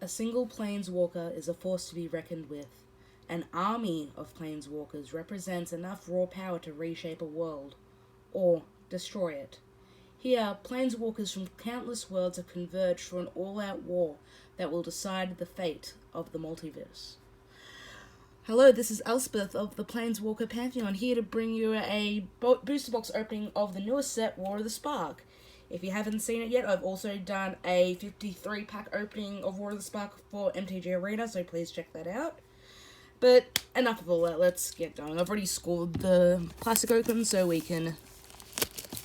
A single Planeswalker is a force to be reckoned with. An army of Planeswalkers represents enough raw power to reshape a world, or destroy it. Here, Planeswalkers from countless worlds have converged for an all-out war that will decide the fate of the multiverse. Hello, this is Elspeth of the Planeswalker Pantheon, here to bring you a booster box opening of the newest set, War of the Spark. If you haven't seen it yet, I've also done a 53-pack opening of War of the Spark for MTG Arena, so please check that out. But enough of all that, let's get going. I've already scored the Classic Open, so we can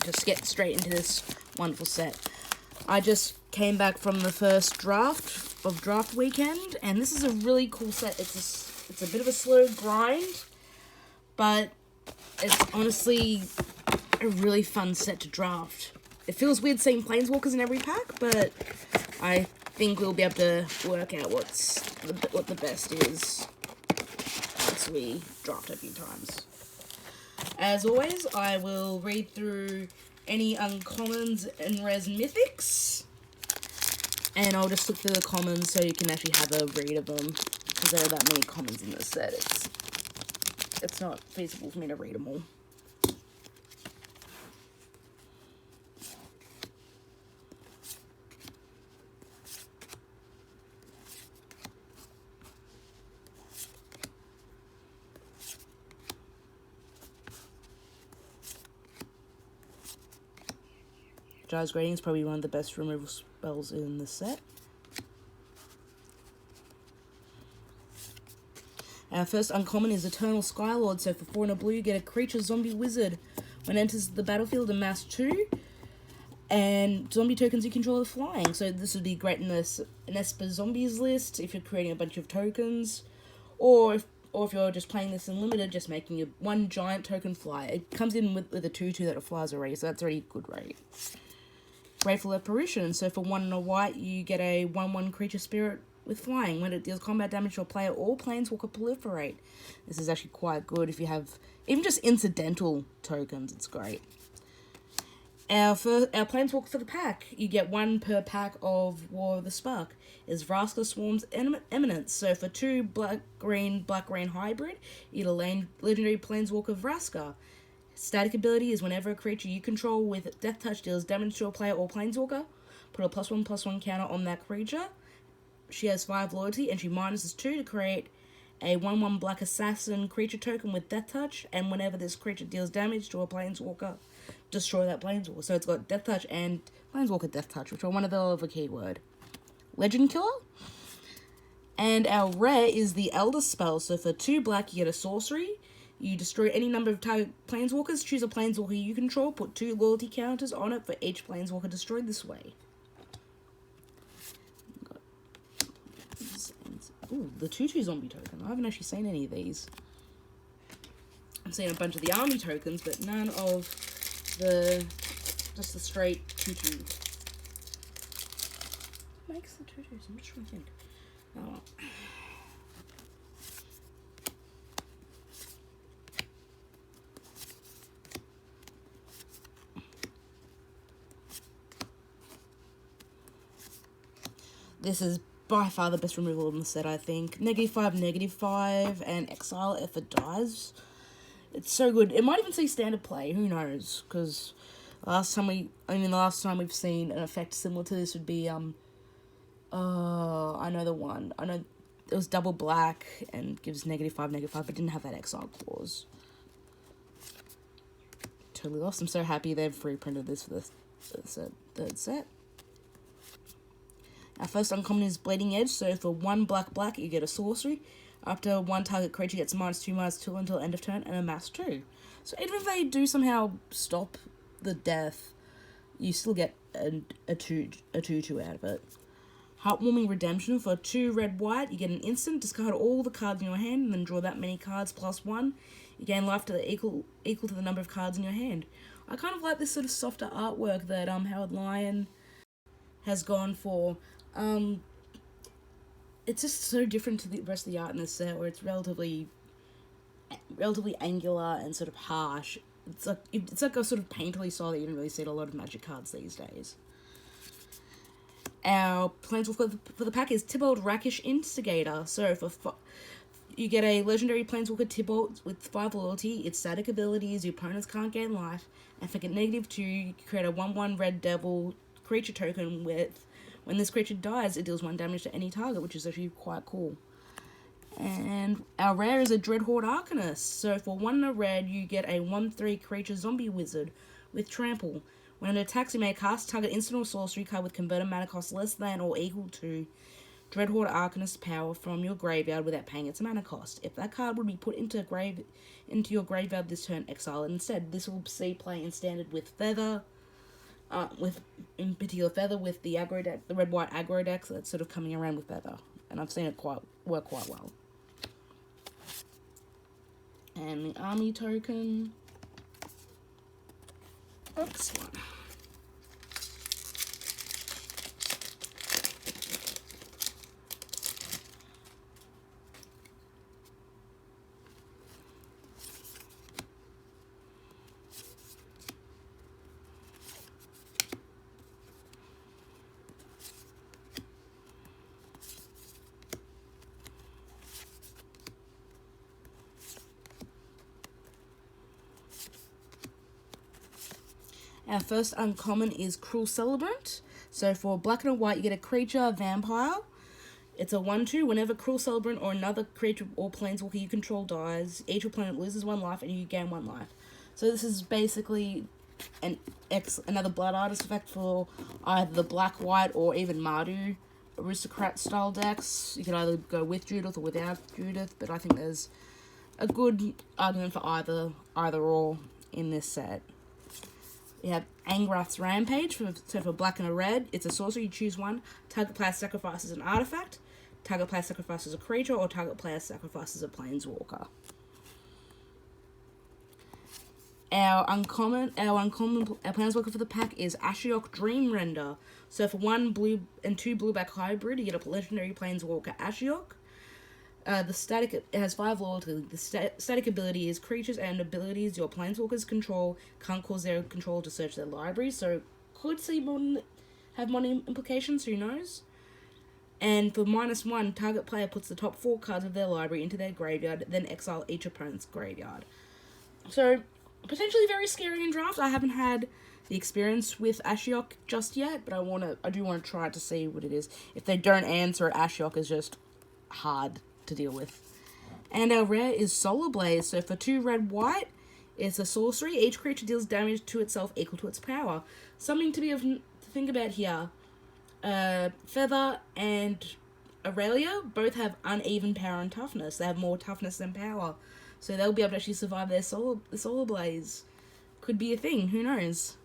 just get straight into this wonderful set. I just came back from the first draft of Draft Weekend, and this is a really cool set. It's a bit of a slow grind, but it's honestly a really fun set to draft. It feels weird seeing Planeswalkers in every pack, but I think we'll be able to work out what the best is once we draft a few times. As always, I will read through any uncommons and res mythics, and I'll just look through the commons so you can actually have a read of them, because there are that many commons in this set. It's not feasible for me to read them all. Jar's Grading is probably one of the best removal spells in the set. Our first uncommon is Eternal Skylord, so for 4 and a blue, you get a creature zombie wizard. When it enters the battlefield, amass 2, and zombie tokens you control are flying. So this would be great in this Esper Zombies list, if you're creating a bunch of tokens, or if you're just playing this in limited, just making your one giant token fly. It comes in with a 2/2 that flies already, so that's already a good rate. Grateful Apparition, so for 1 and a white, you get a 1/1 creature spirit with flying. When it deals combat damage to a player or Planeswalker proliferate. This is actually quite good if you have even just incidental tokens, it's great. Our Planeswalker for the pack, you get 1 per pack of War of the Spark, is Vraska Swarm's Eminence. So for 2 black-green hybrid, you get a legendary Planeswalker Vraska. Static ability is whenever a creature you control with Death Touch deals damage to a player or Planeswalker, put a +1/+1 counter on that creature. She has 5 loyalty, and she minuses 2 to create a 1/1 black assassin creature token with Death Touch, and whenever this creature deals damage to a Planeswalker, destroy that Planeswalker. So it's got Death Touch and Planeswalker Death Touch, which are one of the keyword. Legend Killer. And our rare is the Elder Spell, so for 2 black, you get a sorcery. You destroy any number of target Planeswalkers, choose a Planeswalker you control, put 2 loyalty counters on it for each Planeswalker destroyed this way. Ooh, the 2/2 zombie token. I haven't actually seen any of these. I've seen a bunch of the army tokens, but none of just the straight 2/2. What makes the 2/2s? I'm just trying to think. Oh. This is by far the best removal in the set, I think. -5, and exile if it dies. It's so good. It might even see standard play, who knows? Because the last time we've seen an effect similar to this would be, I know the one. I know it was double black and gives -5, but didn't have that exile clause. Totally lost. I'm so happy they've reprinted this for the third set. Our first uncommon is Bleeding Edge, so for 1 black, you get a sorcery. After 1 target creature gets -2/2 until end of turn, and amass 2. So even if they do somehow stop the death, you still get a 2/2 out of it. Heartwarming Redemption, for 2 red-white, you get an instant, discard all the cards in your hand, and then draw that many cards +1. You gain life to equal to the number of cards in your hand. I kind of like this sort of softer artwork that Howard Lyon has gone for. It's just so different to the rest of the art in this set, where it's relatively angular and sort of harsh. It's like a sort of painterly style that you don't really see in a lot of Magic cards these days. Our Planeswalker for the pack is Tybalt Rakish Instigator. So you get a legendary Planeswalker Tybalt with 5 loyalty. Its static abilities, your opponents can't gain life. And for -2, you create a 1/1 red devil creature token with, when this creature dies, it deals 1 damage to any target, which is actually quite cool. And our rare is a Dreadhorde Arcanist. So for 1 and a red, you get a 1/3 creature zombie wizard with trample. When it attacks, you may cast target instant or sorcery card with converted mana cost less than or equal to Dreadhorde Arcanist power from your graveyard without paying its mana cost. If that card would be put into your graveyard this turn, exile it instead. This will see play in standard with Feather, in particular Feather with the aggro deck, the red-white aggro deck that's sort of coming around with Feather, and I've seen it work quite well. And the army token. Oops, one. Our first uncommon is Cruel Celebrant. So for black and white, you get a creature, vampire. It's a 1/2. Whenever Cruel Celebrant or another creature or planeswalker you control dies, each opponent loses 1 life and you gain 1 life. So this is basically another Blood Artist effect for either the black, white, or even Mardu aristocrat style decks. You can either go with Judith or without Judith, but I think there's a good argument for either or in this set. We have Angrath's Rampage. So for black and a red, it's a sorcery. You choose one. Target player sacrifices an artifact. Target player sacrifices a creature, or target player sacrifices a planeswalker. Our planeswalker for the pack is Ashiok Dreamrender. So for 1 blue and 2 blue-black hybrid, you get a legendary planeswalker Ashiok. It has 5 loyalty. The static ability is creatures and abilities your planeswalkers control can't cause their control to search their library, so could have modern implications, who knows? And for -1, target player puts the top 4 cards of their library into their graveyard, then exile each opponent's graveyard. So, potentially very scary in draft. I haven't had the experience with Ashiok just yet, but I do want to try it to see what it is. If they don't answer it, Ashiok is just hard to deal with. And our rare is Solar Blaze. So for 2 red-white, it's a sorcery. Each creature deals damage to itself equal to its power. Something to think about here. Feather and Aurelia both have uneven power and toughness. They have more toughness than power. So they'll be able to actually survive the Solar Blaze. Could be a thing, who knows?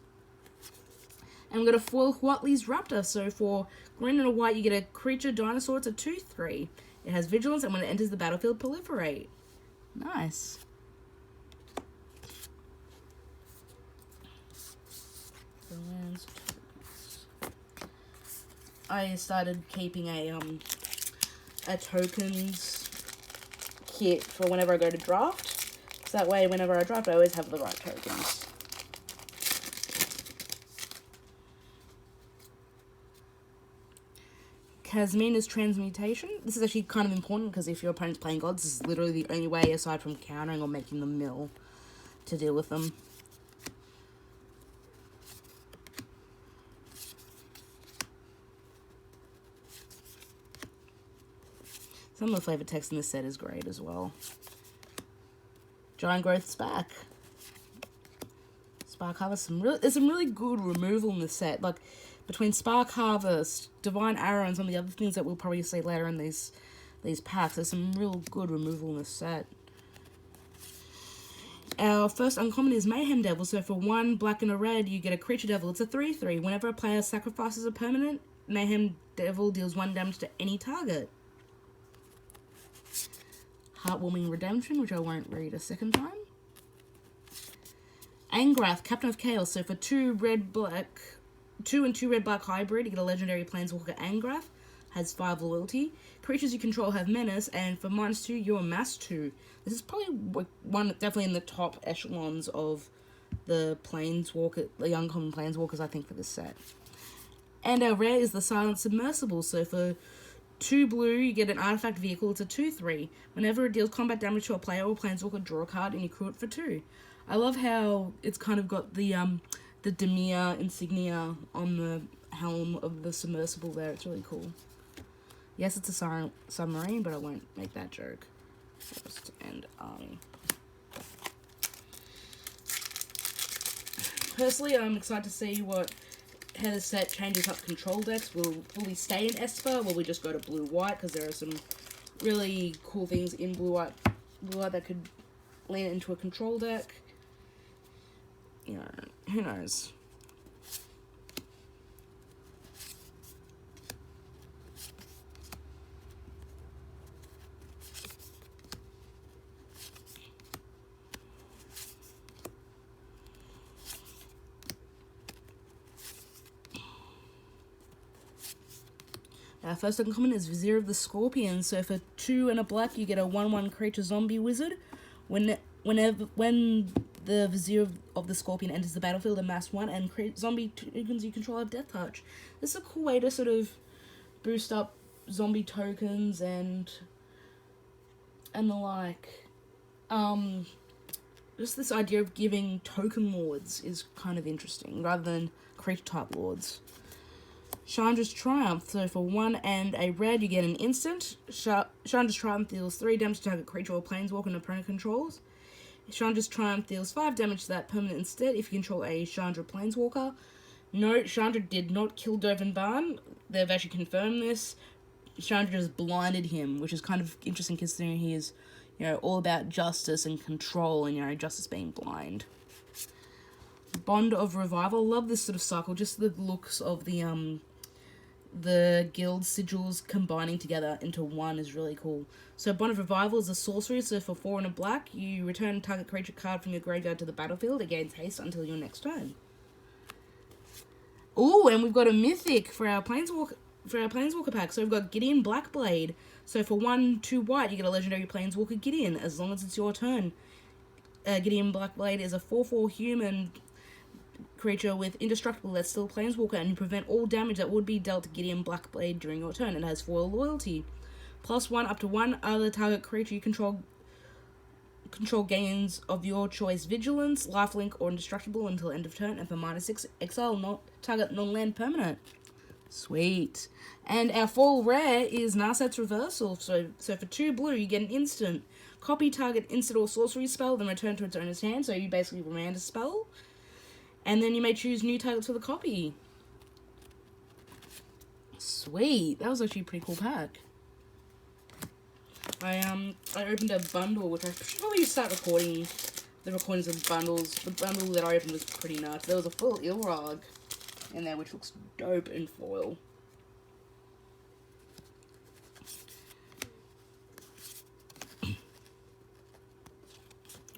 And we've got a foil Huatli's Raptor. So for green and a white, you get a creature dinosaur. It's a 2/3. It has vigilance, and when it enters the battlefield, proliferate. Nice. I started keeping a tokens kit for whenever I go to draft. So that way, whenever I draft, I always have the right tokens. Kasmina's Transmutation. This is actually kind of important because if your opponent's playing gods, this is literally the only way, aside from countering or making them mill, to deal with them. Some of the flavor text in this set is great as well. Giant Growth's back. Spark Harvest. There's some really good removal in this set. Like, between Spark Harvest, Divine Arrow, and some of the other things that we'll probably see later in these packs, there's some real good removal in this set. Our first uncommon is Mayhem Devil. So for 1 black and a red, you get a creature devil. It's a 3/3. Whenever a player sacrifices a permanent, Mayhem Devil deals 1 damage to any target. Heartwarming Redemption, which I won't read a second time. Angrath, Captain of Chaos. So for 2 and 2 red-black hybrid, you get a legendary planeswalker Angrath. Has 5 loyalty. Creatures you control have menace, and for -2, you're mass 2. This is probably one definitely in the top echelons of the uncommon planeswalkers, I think, for this set. And our rare is the Silent Submersible. So for 2 blue, you get an artifact vehicle. It's a 2/3. Whenever it deals combat damage to a player or planeswalker, draw a card and you crew it for 2. I love how it's kind of got the Demir insignia on the helm of the submersible there. It's really cool. Yes, it's a submarine, but I won't make that joke. First and army. Personally, I'm excited to see what how the set changes up control decks. Will we stay in Esper? Will we just go to blue-white? Because there are some really cool things in blue-white that could land into a control deck. You know, who knows? Our first uncommon is Vizier of the Scorpion. So for 2 and a black, you get a 1/1 creature zombie wizard. When the Vizier of the Scorpion enters the battlefield, amass 1 and create zombie tokens you control have Death Touch. This is a cool way to sort of boost up zombie tokens and the like. Just this idea of giving token lords is kind of interesting, rather than creature type lords. Chandra's Triumph. So for 1 and a red, you get an instant. Chandra's Triumph deals 3 damage to target creature or planeswalker an opponent controls. Chandra's Triumph deals 5 damage to that permanent instead if you control a Chandra planeswalker. No, Chandra did not kill Dovin Barn. They've actually confirmed this. Chandra just blinded him, which is kind of interesting considering he is, all about justice and control and, justice being blind. Bond of Revival. Love this sort of cycle. Just the looks of the guild sigils combining together into one is really cool. So Bond of Revival is a sorcery, so for 4 and a black, you return target creature card from your graveyard to the battlefield. It gains haste until your next turn. Ooh, and we've got a mythic for our Planeswalker pack. So we've got Gideon Blackblade. So for 1, 2 white, you get a legendary Planeswalker Gideon, as long as it's your turn. Gideon Blackblade is a 4/4 human creature with indestructible that's still Planeswalker, and you prevent all damage that would be dealt to Gideon Blackblade during your turn. It has foil loyalty. +1 up to 1 other target creature you control gains of your choice vigilance, lifelink, or indestructible until end of turn, and for -6, exile target non-land permanent. Sweet. And our full rare is Narset's Reversal. So for 2 blue, you get an instant. Copy target instant or sorcery spell, then return to its owner's hand, so you basically remand a spell. And then you may choose new targets for the copy. Sweet. That was actually a pretty cool pack. I opened a bundle, which I should probably start recording the recordings of bundles. The bundle that I opened was pretty nuts. There was a full Ilrog in there, which looks dope in foil.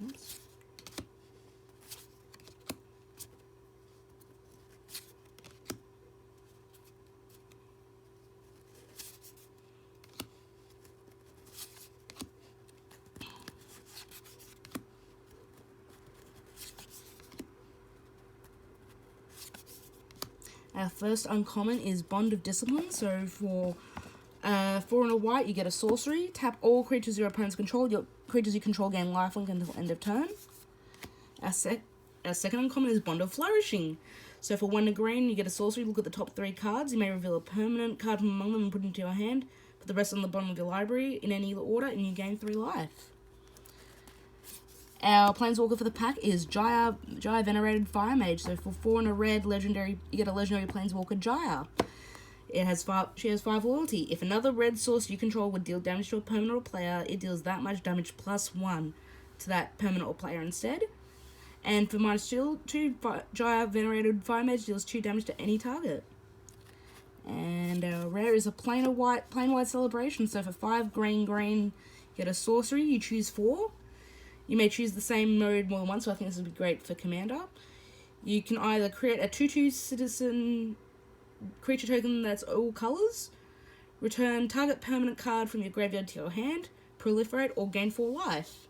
Oops. Our first uncommon is Bond of Discipline. So for 4 and a white, you get a sorcery. Tap all creatures your opponents control. Your creatures you control gain lifelink until end of turn. Our second uncommon is Bond of Flourishing. So for 1 and a green, you get a sorcery. Look at the top 3 cards. You may reveal a permanent card from among them and put it into your hand. Put the rest on the bottom of your library in any order, and you gain 3 life. Our Planeswalker for the pack is Jaya Venerated Fire Mage. So for 4 and a red legendary, you get a legendary Planeswalker Jaya. She has 5 loyalty. If another red source you control would deal damage to a permanent or player, it deals that much damage +1 to that permanent or player instead. And for -2, Jaya Venerated Fire Mage deals 2 damage to any target. And our rare is a plain white Celebration. So for 5 green, you get a sorcery. You choose 4. You may choose the same mode more than once, so I think this would be great for Commander. You can either create a 2/2 citizen creature token that's all colors, return target permanent card from your graveyard to your hand, proliferate, or gain 4 life.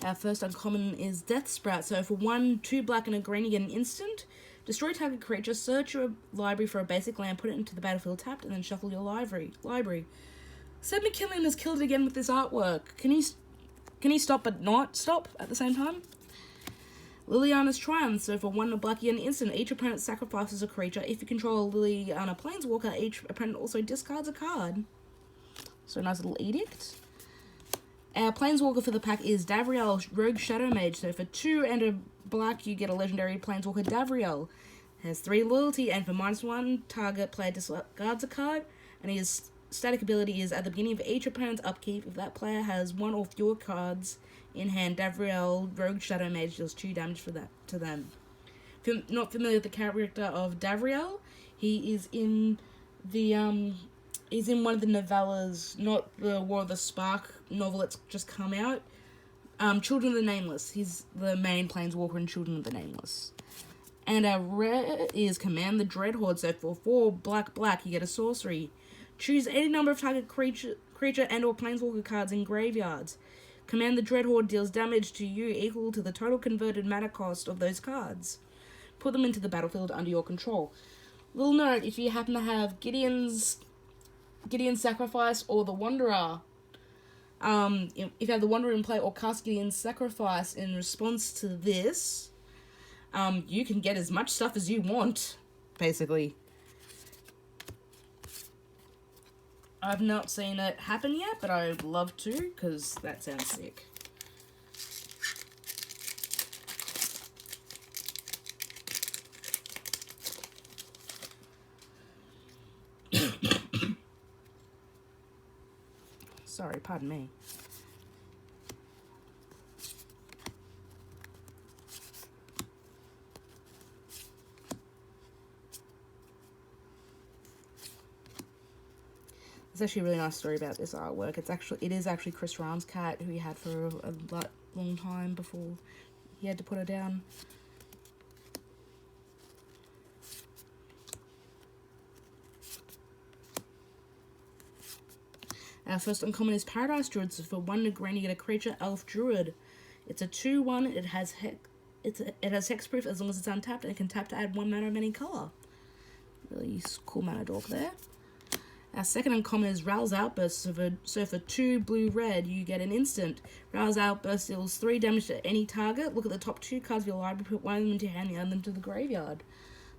Our first uncommon is Death Sprout. So for 1, 2 black and a green, you get an instant. Destroy target creature, search your library for a basic land, put it into the battlefield tapped, and then shuffle your library. Seth MacKinnon has killed it again with this artwork. Can he stop but not stop at the same time? Liliana's Triumph. So for 1 black, you get an instant. Each opponent sacrifices a creature. If you control a Liliana Planeswalker, each opponent also discards a card. So a nice little edict. Our Planeswalker for the pack is Davriel, Rogue Shadow Mage. So for 2 and a black, you get a legendary Planeswalker Davriel. Has 3 loyalty, and for -1, target player discards a card, and his static ability is at the beginning of each opponent's upkeep. If that player has 1 or fewer cards in hand, Davriel, Rogue Shadow Mage, deals 2 damage for that to them. If you're not familiar with the character of Davriel, he is in the he's in one of the novellas, not the War of the Spark novel that's just come out. Children of the Nameless. He's the main Planeswalker in Children of the Nameless. And our rare is Command the Dreadhorde. So for 4 black, you get a sorcery. Choose any number of target creature and or Planeswalker cards in graveyards. Command the Dreadhorde deals damage to you equal to the total converted mana cost of those cards. Put them into the battlefield under your control. Little note, if you happen to have Gideon's Sacrifice or the Wanderer, if you have the Wanderer in play or cast Gideon's Sacrifice in response to this, you can get as much stuff as you want, basically. I've not seen it happen yet, but I'd love to, because that sounds sick. Sorry, pardon me. There's actually a really nice story about this artwork. It is actually Chris Rahm's cat, who he had for a long time before he had to put her down. Our first uncommon is Paradise Druid. So for 1 green, you get a creature, Elf Druid. It's a 2/1. It has hexproof as long as it's untapped, and it can tap to add 1 mana of any color. Really cool mana dork there. Our second uncommon is Ral's Outburst. So for 2 blue-red, you get an instant. Ral's Outburst deals 3 damage to any target. Look at the top 2 cards of your library, put 1 of them into your hand, the other them to the graveyard.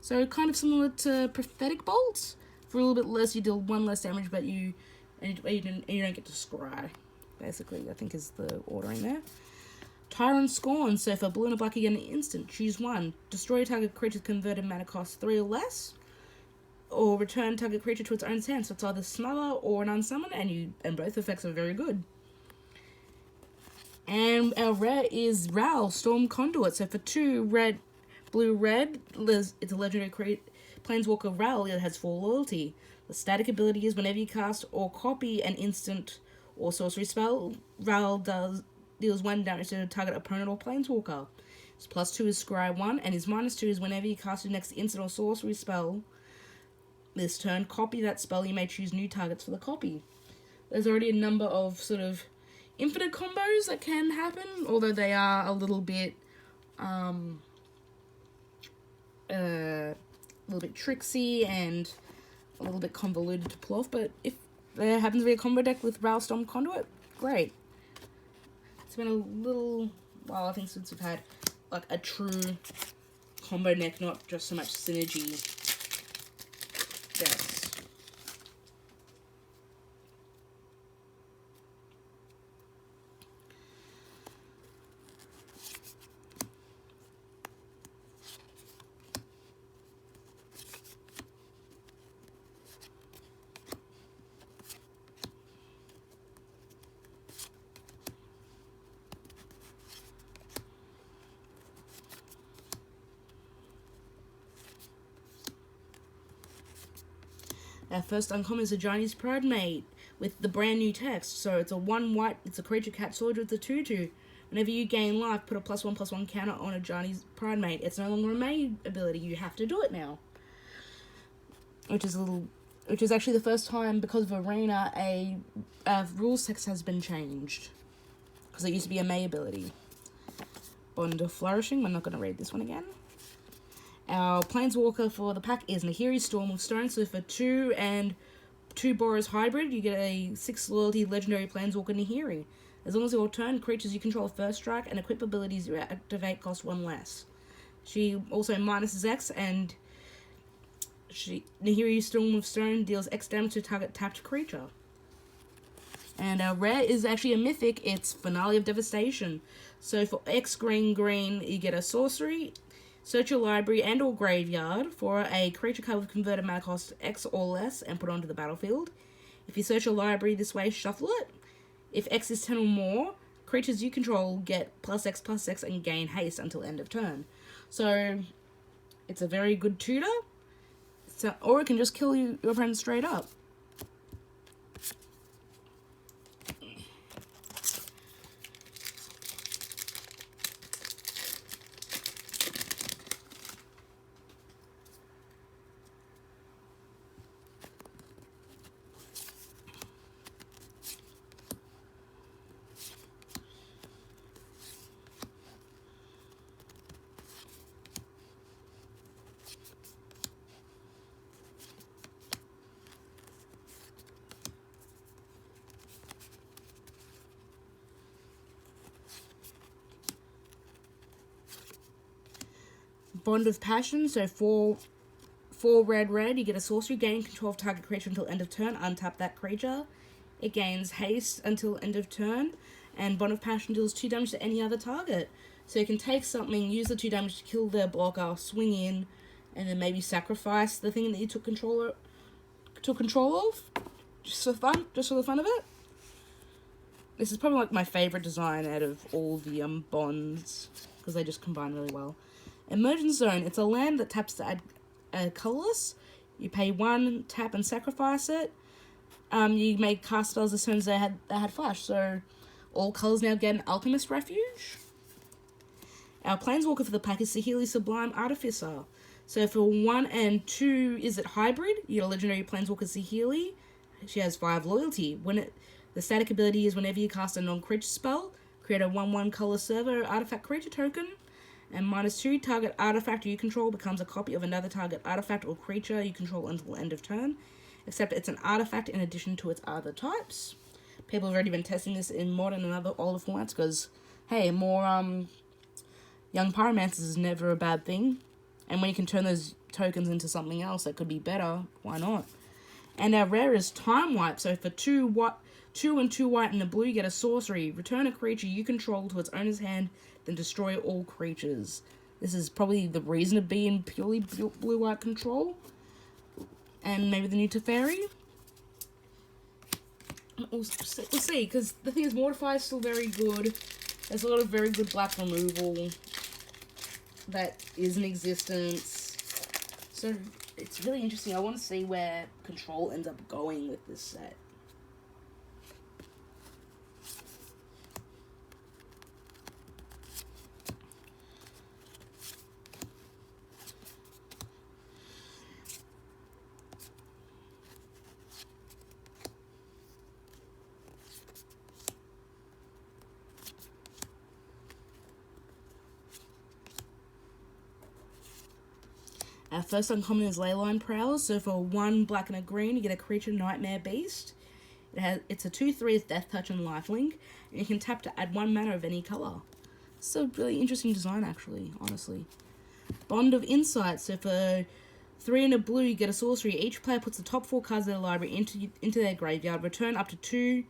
So kind of similar to Prophetic Bolt. For a little bit less, you deal 1 less damage, but you don't get to scry. Basically, I think is the ordering there. Tyrant Scorn. So for blue and a black, you get an instant. Choose 1. Destroy a target creature's converted mana cost 3 or less, or return target creature to its own hand. So it's either Smother or an Unsummon, and both effects are very good. And our rare is Ral, Storm Conduit. So for 2 blue-red, it's a legendary Planeswalker Ral. It has 4 loyalty. The static ability is whenever you cast or copy an instant or sorcery spell, Ral deals 1 damage to a target opponent or Planeswalker. His +2 is Scry 1, and his -2 is whenever you cast your next instant or sorcery spell this turn, copy that spell. You may choose new targets for the copy. There's already a number of sort of infinite combos that can happen, although they are a little bit tricksy and a little bit convoluted to pull off. But if there happens to be a combo deck with Ral Storm Conduit, great. It's been a little while, I think, since we've had like a true combo deck, not just so much synergy decks. Our first uncommon is a Johnny's Pridemate with the brand new text. So it's a 1 white, it's a creature cat soldier with a 2/2. Whenever you gain life, put a +1/+1 counter on a Johnny's Pridemate. It's no longer a main ability, you have to do it now. Which is actually the first time, because of Arena, a rules text has been changed. Because it used to be a May ability. Bond of Flourishing. We're not going to read this one again. Our Planeswalker for the pack is Nahiri, Storm of Stone. So for 2 and 2 Boros hybrid, you get a 6 loyalty legendary Planeswalker Nahiri. As long as your turn, creatures you control first strike and equip abilities you activate cost 1 less. She also minuses X, and Nahiri Storm of Stone deals X damage to target tapped creature. And our rare is actually a mythic. It's Finale of Devastation. So for X green, you get a sorcery. Search your library and or graveyard for a creature card with converted mana cost X or less and put it onto the battlefield. If you search your library this way, shuffle it. If X is 10 or more, creatures you control get +X/+X and gain haste until end of turn. So it's a very good tutor. So, or it can just kill your opponent straight up. Bond of Passion, so 4 red, you get a sorcery, gain control of target creature until end of turn, untap that creature. It gains haste until end of turn, and Bond of Passion deals 2 damage to any other target. So you can take something, use the 2 damage to kill their blocker, swing in, and then maybe sacrifice the thing that you took control of, just for the fun of it. This is probably like my favourite design out of all the bonds, because they just combine really well. Emergence Zone, it's a land that taps to add colourless. You pay 1, tap and sacrifice it. You may cast spells as soon as they had flash, so all colours now get an Alchemist Refuge. Our Planeswalker for the pack is Saheeli Sublime Artificer. So for 1 and 2, is it hybrid? You get a legendary Planeswalker Saheeli. She has 5 loyalty. The static ability is whenever you cast a non-creature spell, create a 1/1 colour server artifact creature token. And -2, target artifact you control becomes a copy of another target artifact or creature you control until end of turn, except it's an artifact in addition to its other types. People have already been testing this in modern and other older formats because, hey, more young pyromancers is never a bad thing. And when you can turn those tokens into something else that could be better, why not? And our rare is Time Wipe. So for 2 and 2 white and a blue, you get a sorcery. Return a creature you control to its owner's hand, then destroy all creatures. This is probably the reason of being purely blue-white control. And maybe the new Teferi. We'll see, because the thing is, Mortify is still very good. There's a lot of very good black removal that is in existence. So it's really interesting. I want to see where control ends up going with this set. Our first uncommon is Leyline Prowler, so for 1 black and a green, you get a creature Nightmare Beast. It's a 2/3 with Death Touch and Lifelink, and you can tap to add 1 mana of any colour. It's a really interesting design, actually, honestly. Bond of Insight, so for 3 and a blue, you get a sorcery. Each player puts the top 4 cards of their library into their graveyard. Return up to 2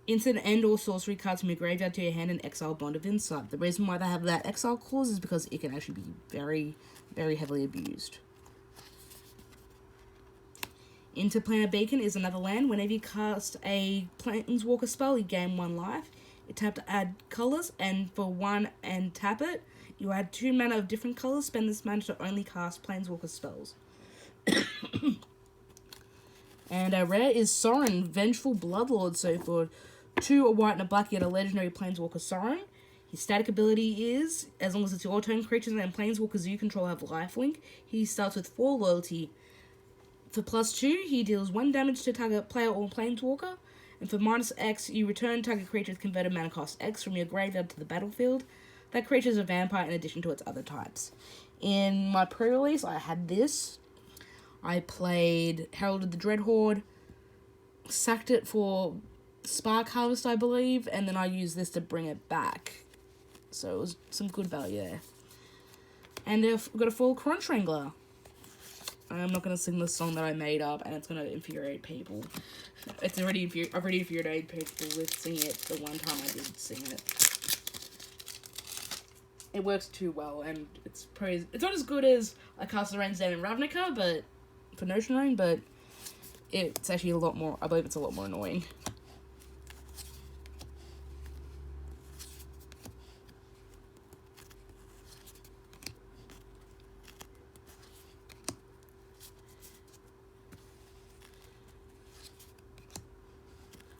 instant and or sorcery cards from your graveyard to your hand and exile Bond of Insight. The reason why they have that exile clause is because it can actually be very, very heavily abused. Interplanar Beacon is another land. Whenever you cast a Planeswalker spell, you gain 1 life. You tap to add colours, and for 1 and tap it, you add 2 mana of different colours. Spend this mana to only cast Planeswalker spells. And our rare is Sorin, Vengeful Bloodlord. So for 2 a white and a black, you get a legendary Planeswalker Sorin. His static ability is, as long as it's your turn, creatures and Planeswalkers you control have lifelink. He starts with 4 loyalty. For +2, he deals 1 damage to target player or Planeswalker. And for -X, you return target creature with converted mana cost X from your graveyard to the battlefield. That creature is a vampire in addition to its other types. In my pre-release, I had this. I played Herald of the Dreadhorde, sacked it for Spark Harvest, I believe, and then I used this to bring it back. So it was some good value there. And I've got a full Crunch Wrangler. I'm not going to sing the song that I made up, and it's going to infuriate people. I've already infuriated people with singing it the one time I did sing it. It works too well, and it's not as good as I cast the Rains Down in Ravnica, but for Notion Rain, but it's actually a lot more, I believe it's a lot more annoying.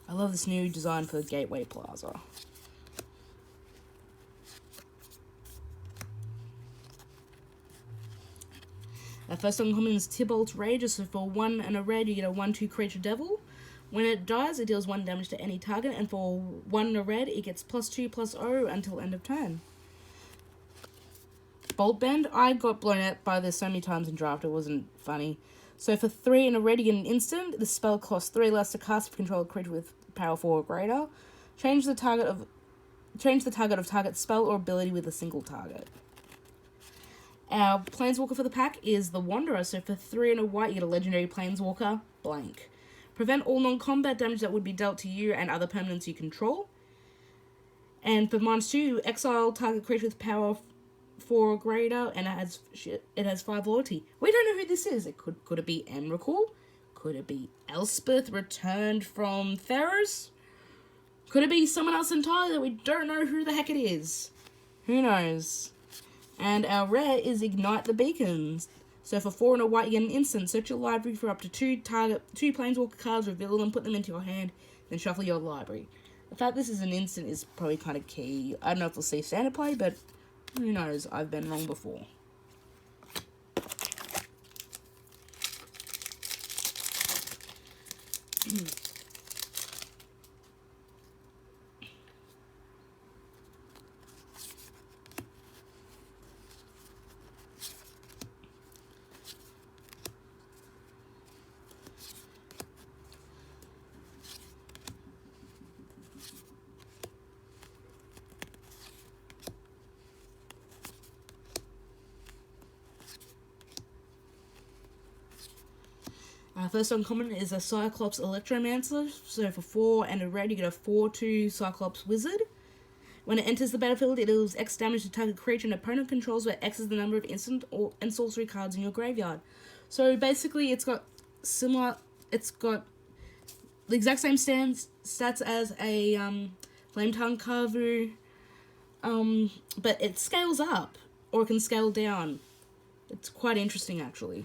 I love this new design for the Gateway Plaza. Our first uncommon is Tybalt's Rage, so for 1 and a red, you get a 1/2 creature devil. When it dies, it deals 1 damage to any target, and for 1 and a red, it gets +2/+0 until end of turn. Bolt Bend, I got blown out by this so many times in draft, it wasn't funny. So for 3 and a red, you get an instant. The spell costs 3 less to cast if you control a creature with power 4 or greater. Change the target of target spell or ability with a single target. Our Planeswalker for the pack is the Wanderer, so for 3 and a white, you get a legendary Planeswalker, blank. Prevent all non-combat damage that would be dealt to you and other permanents you control. And for -2, exile target creature with power 4 or greater, and it has 5 loyalty. We don't know who this is. Could it be Emrakul? Could it be Elspeth returned from Theros? Could it be someone else entirely that we don't know who the heck it is? Who knows? And our rare is Ignite the Beacons. So for 4 and a white, you get an instant. Search your library for up to 2 Planeswalker cards, reveal them, put them into your hand, then shuffle your library. The fact this is an instant is probably kind of key. I don't know if we'll see standard play, but who knows? I've been wrong before. Our first uncommon is a Cyclops Electromancer. So for 4 and a red, you get a 4/2 Cyclops Wizard. When it enters the battlefield, it deals X damage to target creature an opponent controls, where X is the number of instant and sorcery cards in your graveyard. So basically, it's got the exact same stats as a Flame Tongue Kavu, but it scales up, or it can scale down. It's quite interesting, actually.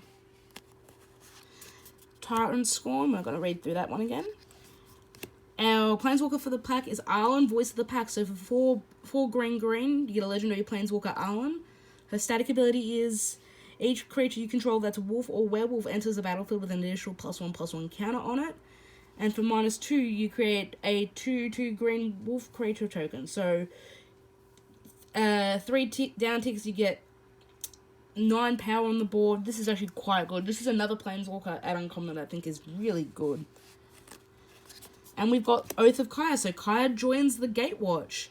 Tyrant Scorn, I'm going to read through that one again. Our Planeswalker for the pack is Arlen, Voice of the Pack. So for 4 green, you get a legendary Planeswalker Arlen. Her static ability is each creature you control that's a wolf or werewolf enters the battlefield with an additional +1/+1 counter on it. And for -2, you create a 2/2 green wolf creature token. So 3 down ticks, you get 9 power on the board. This is actually quite good. This is another Planeswalker at uncommon that I think is really good. And we've got Oath of Kaya. So Kaya joins the Gatewatch.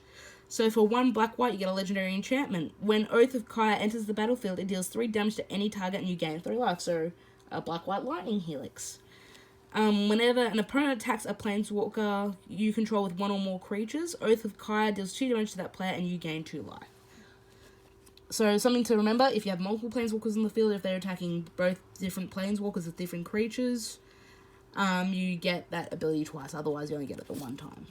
So for 1 black-white, you get a legendary enchantment. When Oath of Kaya enters the battlefield, it deals 3 damage to any target and you gain 3 life. So a black-white lightning helix. Whenever an opponent attacks a Planeswalker you control with 1 or more creatures, Oath of Kaya deals 2 damage to that player and you gain 2 life. So something to remember, if you have multiple Planeswalkers in the field, if they're attacking both different Planeswalkers with different creatures, you get that ability twice. Otherwise, you only get it the one time.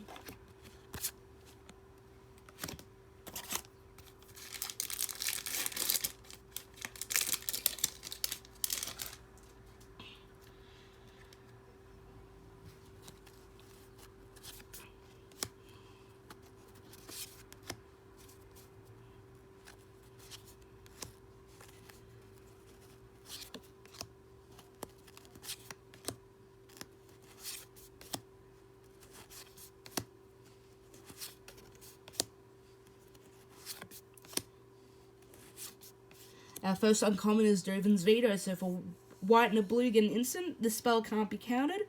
Our first uncommon is Dovin's Veto. So for white and a blue, get an instant. This spell can't be countered.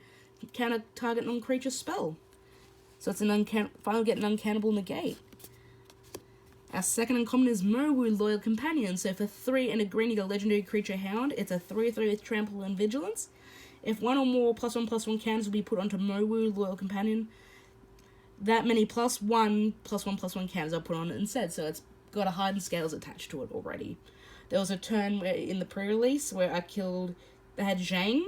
Counter target non-creature spell. So it's finally get an uncountable negate. Our second uncommon is Mowu, Loyal Companion. So for 3 and a green, you get a legendary creature Hound. It's a 3/3 with Trample and Vigilance. If one or more +1/+1 counters will be put onto Mowu, Loyal Companion, that many +1/+1/+1 counters are put on it instead. So it's got a Hardened Scales attached to it already. There was a turn in the pre-release where I had Zhang,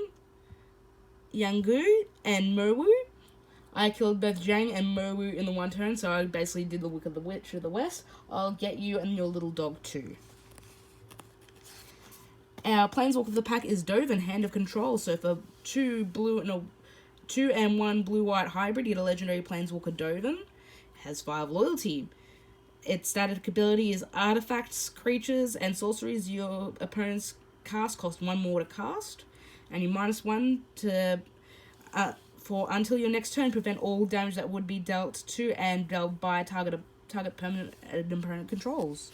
Yanggu, and Mowu. I killed both Zhang and Mowu in the one turn, so I basically did the Wick of the Witch of the West. I'll get you and your little dog too. Our Planeswalker of the pack is Dovin, Hand of Control. So for 2 and 1 blue-white hybrid, you get a legendary Planeswalker Dovin. Has 5 loyalty. Its static ability is artifacts, creatures, and sorceries your opponent's cast cost 1 more to cast. And you -1 to... for until your next turn, prevent all damage that would be dealt to and dealt by target permanent and opponent controls.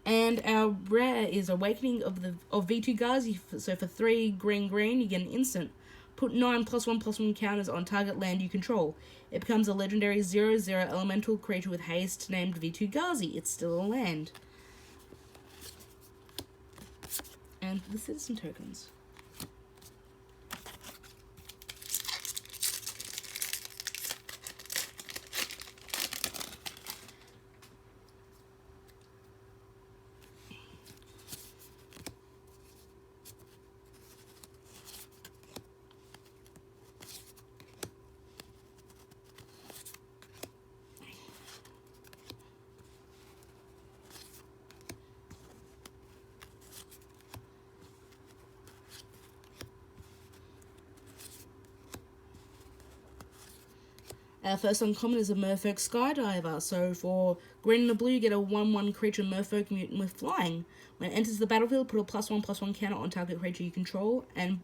And our rare is Awakening of Vitu-Ghazi. So for 3 green, you get an instant. Put 9 +1/+1 counters on target land you control. It becomes a legendary 0/0 elemental creature with haste named Vitu-Ghazi. It's still a land. And the citizen tokens. Our first uncommon is a Merfolk Skydiver. So for green and a blue, you get a 1/1 creature Merfolk mutant with flying. When it enters the battlefield, put a +1/+1 counter on target creature you control. And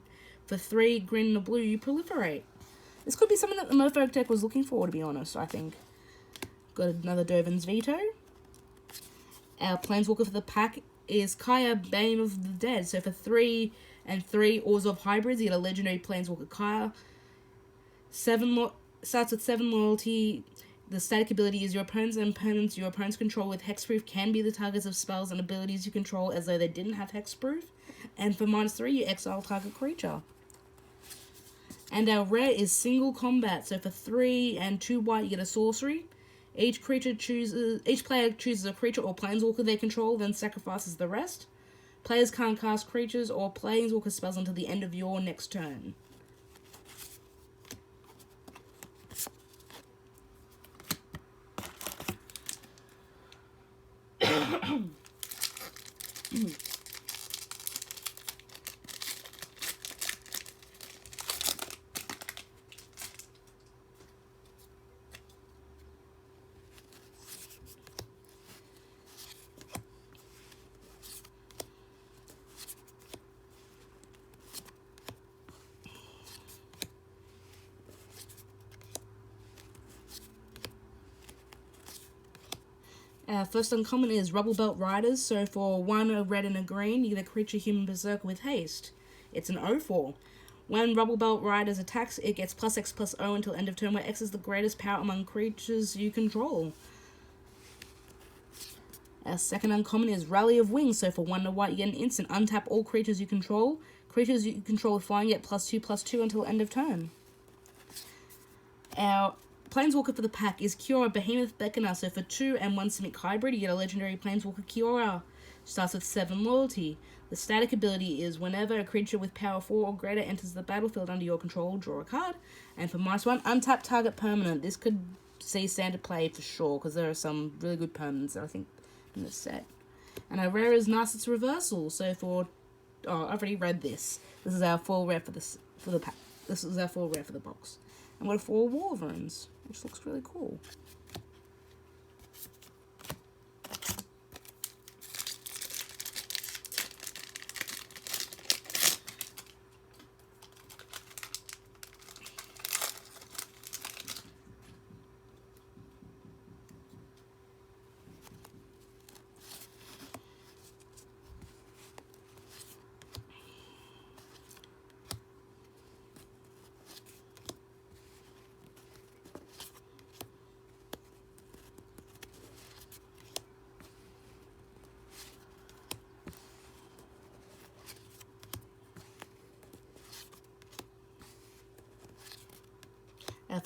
for 3 green and a blue, you proliferate. This could be something that the Merfolk deck was looking for, to be honest, I think. Got another Dovin's Veto. Our Planeswalker for the pack is Kaya, Bane of the Dead. So for 3 and 3 Orzhov hybrids, you get a legendary Planeswalker Kaya. Starts with 7 loyalty. The static ability is your opponent's control with hexproof can be the targets of spells and abilities you control as though they didn't have hexproof. And for -3, you exile target creature. And our rare is Single Combat. So for 3 and 2 white, you get a sorcery. Each player chooses a creature or planeswalker they control, then sacrifices the rest. Players can't cast creatures or planeswalker spells until the end of your next turn. First uncommon is Rubble Belt Riders. So for 1 a red and a green, you get a creature human berserker with haste. It's an 0/4. When Rubble Belt Riders attacks, it gets +X/+0 until end of turn, where X is the greatest power among creatures you control. Our second uncommon is Rally of Wings. So for 1 white, you get an instant. Untap all creatures you control. Creatures you control with flying get +2/+2 until end of turn. Our Planeswalker for the pack is Kiora, Behemoth Beckoner. So for 2 and 1 Simic hybrid, you get a legendary Planeswalker Kiora. Starts with 7 loyalty. The static ability is whenever a creature with power 4 or greater enters the battlefield under your control, draw a card. And for -1, untap target permanent. This could see standard play for sure, because there are some really good permanents that I think in this set. And our rare is Narcissus Reversal. So for... Oh, I've already read this. This is our full rare for the pack. This is our full rare for the box. And we've got 4 Wyverns, which looks really cool.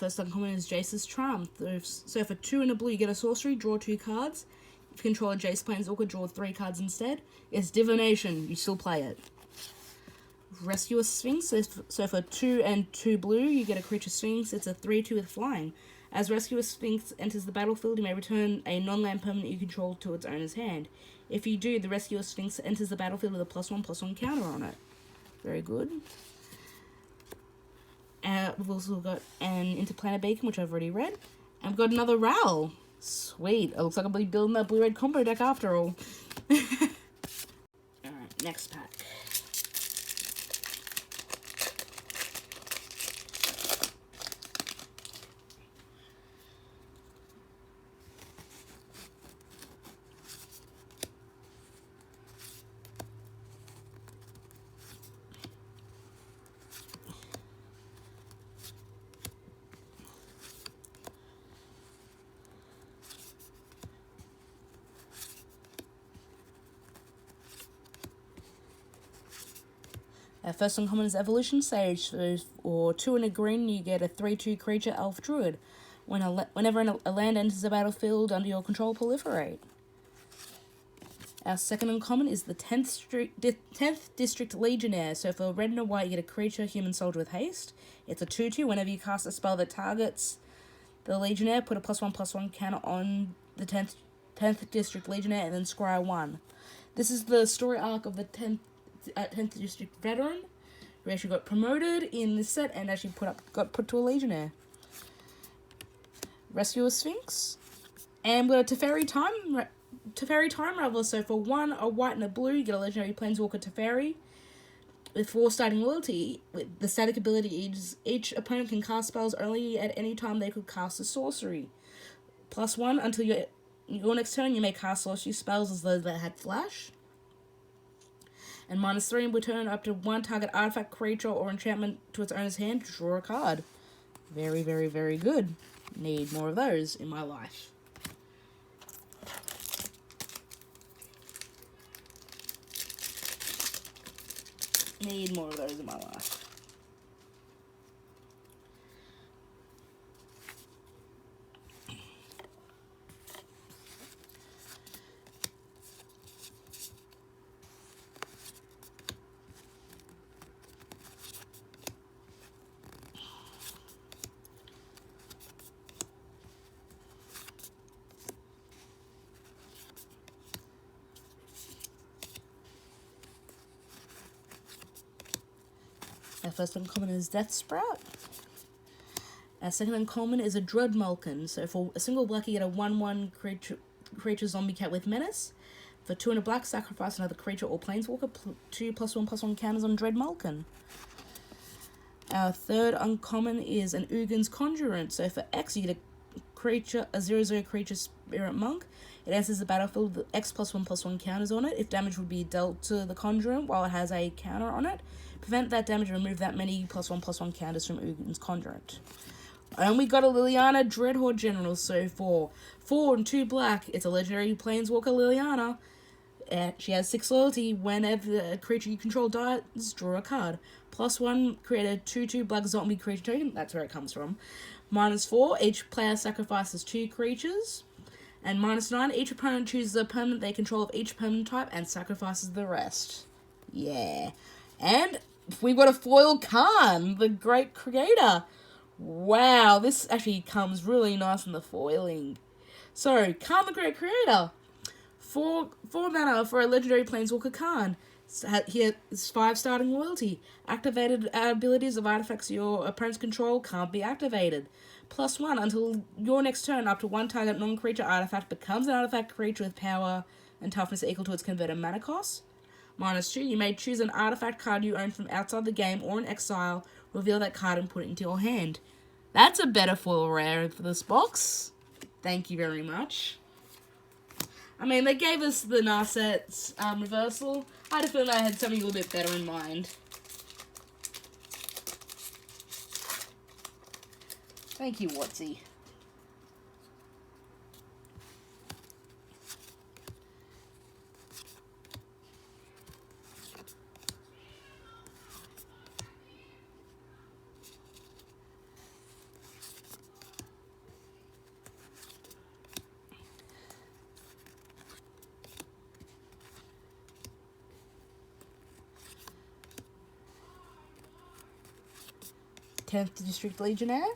First uncommon is Jace's Charm. So for 2 and a blue, you get a sorcery, draw 2 cards. If you control a Jace Planeswalker, draw 3 cards instead. It's Divination, you still play it. Rescue a Sphinx. So for 2 and 2 blue, you get a creature Sphinx. It's a 3/2 with flying. As Rescue a Sphinx enters the battlefield, you may return a non-land permanent you control to its owner's hand. If you do, the Rescue a Sphinx enters the battlefield with a +1/+1 counter on it. Very good. We've also got an Interplanet Beacon, which I've already read. And we've got another Ral. Sweet. It looks like I'll be building that blue-red combo deck after all. Alright, next pack. First uncommon is Evolution Sage. For 2 and a green, you get a 3/2 creature Elf Druid. Whenever a land enters the battlefield under your control, proliferate. Our second uncommon is the 10th District Legionnaire. So for red and a white, you get a creature Human Soldier with haste. It's a 2/2. Whenever you cast a spell that targets the Legionnaire, put a +1/+1 counter on the 10th District Legionnaire and then scry 1. This is the story arc of the 10th District Veteran, who actually got promoted in this set and actually got put to a Legionnaire. Rescue a Sphinx. And we're Teferi Time Raveler. So for 1, a white and a blue, you get a Legendary Planeswalker Teferi. With 4 starting loyalty, with the static ability is each opponent can cast spells only at any time they could cast a sorcery. +1 until your next turn, you may cast sorcery spells as though they had flash. And -3 in return up to 1 target artifact, creature, or enchantment to its owner's hand to draw a card. Very, very, very good. Need more of those in my life. Need more of those in my life. Our first uncommon is Death Sprout. Our second uncommon is a Dreadmalkin. So for a single black, you get a 1/1 creature zombie cat with menace. For 2 and a black, sacrifice another creature or planeswalker. 2 +1/+1 counters on Dreadmalkin. Our third uncommon is an Ugin's Conjurant. So for X, you get a 0/0 creature Spirit Monk. It enters the battlefield with X +1/+1 counters on it. If damage would be dealt to the Conjurant while it has a counter on it, prevent that damage and remove that many +1/+1 counters from Ugin's Conjurant. And we got a Liliana Dreadhorde General. So for 4 and 2 black, it's a legendary Planeswalker Liliana. She has 6 loyalty. Whenever a creature you control dies, draw a card. +1, create a 2/2 black zombie creature token. That's where it comes from. -4, each player sacrifices 2 creatures. And -9, each opponent chooses a permanent they control of each permanent type and sacrifices the rest. Yeah. And we've got a foil Khan, the Great Creator. Wow, this actually comes really nice in the foiling. So, Khan the Great Creator. 4 mana for a legendary Planeswalker Khan. He has 5 starting loyalty. Activated abilities of artifacts your opponent's control can't be activated. +1 until your next turn, up to 1 target non-creature artifact becomes an artifact creature with power and toughness equal to its converted mana cost. -2, you may choose an artifact card you own from outside the game or in exile, reveal that card and put it into your hand. That's a better foil rare for this box. Thank you very much. I mean, they gave us the Narset's reversal. I had a feeling I had something a little bit better in mind. Thank you, Watsy. 10th District Legionnaire.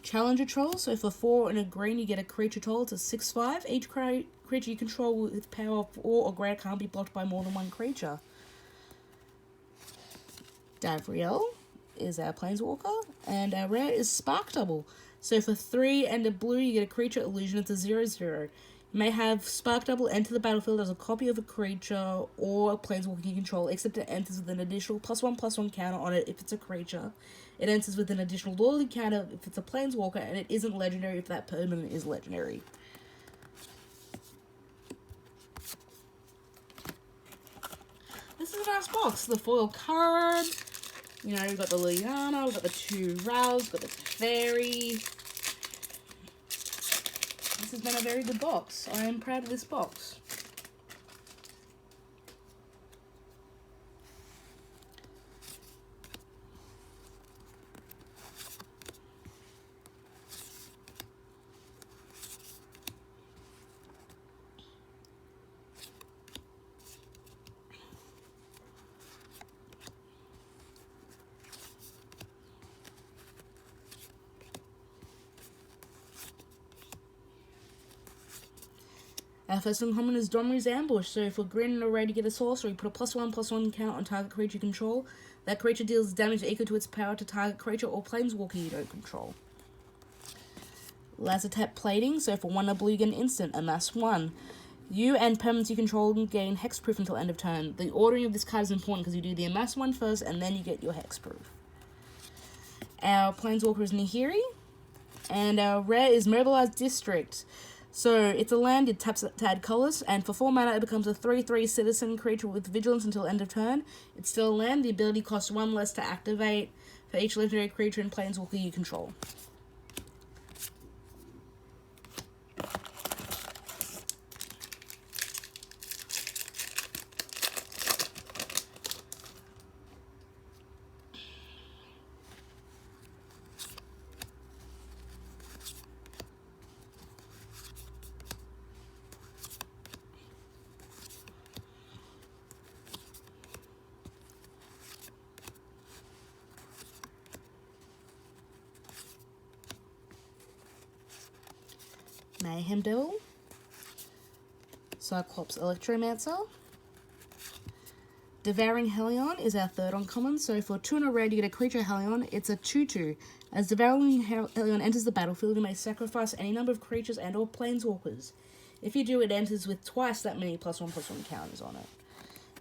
Challenger Troll, so for 4 and a green, you get a creature troll. It's a 6/5. Each creature you control with power of 4 or greater can't be blocked by more than one creature. Davriel is our Planeswalker, and our rare is Spark Double. So for 3 and a blue, you get a creature illusion. It's a 0/0. You may have Spark Double enter the battlefield as a copy of a creature or a Planeswalker you control, except it enters with an additional +1/+1 counter on it if it's a creature. It enters with an additional loyalty counter if it's a Planeswalker, and it isn't legendary if that permanent is legendary. This is a nice box. The foil card. You know, we've got the Liliana, we've got the 2 Rouse, we've got the Fairy. This has been a very good box. I am proud of this box. Our first uncommon is Domri's Ambush. So for green and a red, you get a sorcery. Put a +1/+1 count on target creature you control. That creature deals damage equal to its power to target creature or planeswalker you don't control. Lazotep Plating. So for 1 and a blue, you get an instant. Amass 1. You and permanents you control gain hexproof until end of turn. The ordering of this card is important because you do the Amass 1 first and then you get your hexproof. Our Planeswalker is Nihiri. And our rare is Mobilized District. So, it's a land, it taps to add colors, and for 4 mana it becomes a 3/3 citizen creature with vigilance until end of turn. It's still a land, the ability costs 1 less to activate for each legendary creature and planeswalker you control. Mayhem Devil, Cyclops Electromancer, Devouring Hellion is our third uncommon, so for 2 and a red you get a creature Hellion. It's a 2/2. As Devouring Hellion enters the battlefield, you may sacrifice any number of creatures and or planeswalkers. If you do, it enters with twice that many +1/+1 counters on it.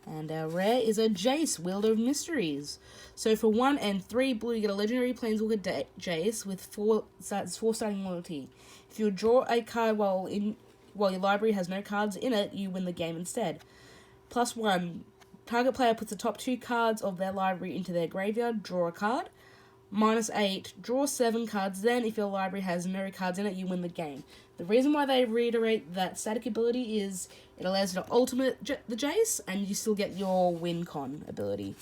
And our rare is a Jace, Wielder of Mysteries. So for 1 and 3 blue, you get a legendary planeswalker Jace with 4 starting loyalty. If you draw a card while your library has no cards in it, you win the game instead. +1, target player puts the top 2 cards of their library into their graveyard, draw a card. -8, draw 7 cards, then if your library has no cards in it, you win the game. The reason why they reiterate that static ability is it allows you to ultimate the Jace, and you still get your win con ability.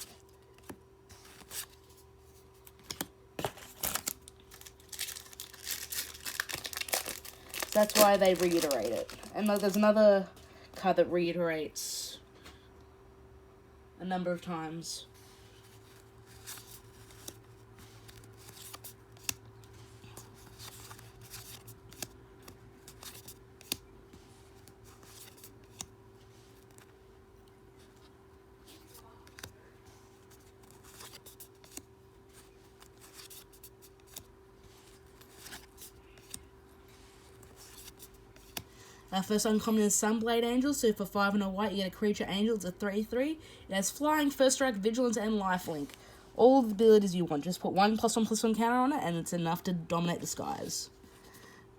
That's why they reiterate it. And there's another card that reiterates a number of times. Our first uncommon is Sunblade Angel, so for 5 and a white, you get a creature angel. It's a 3/3. It has flying, first strike, vigilance, and lifelink. All the abilities you want. Just put 1 +1/+1 counter on it, and it's enough to dominate the skies.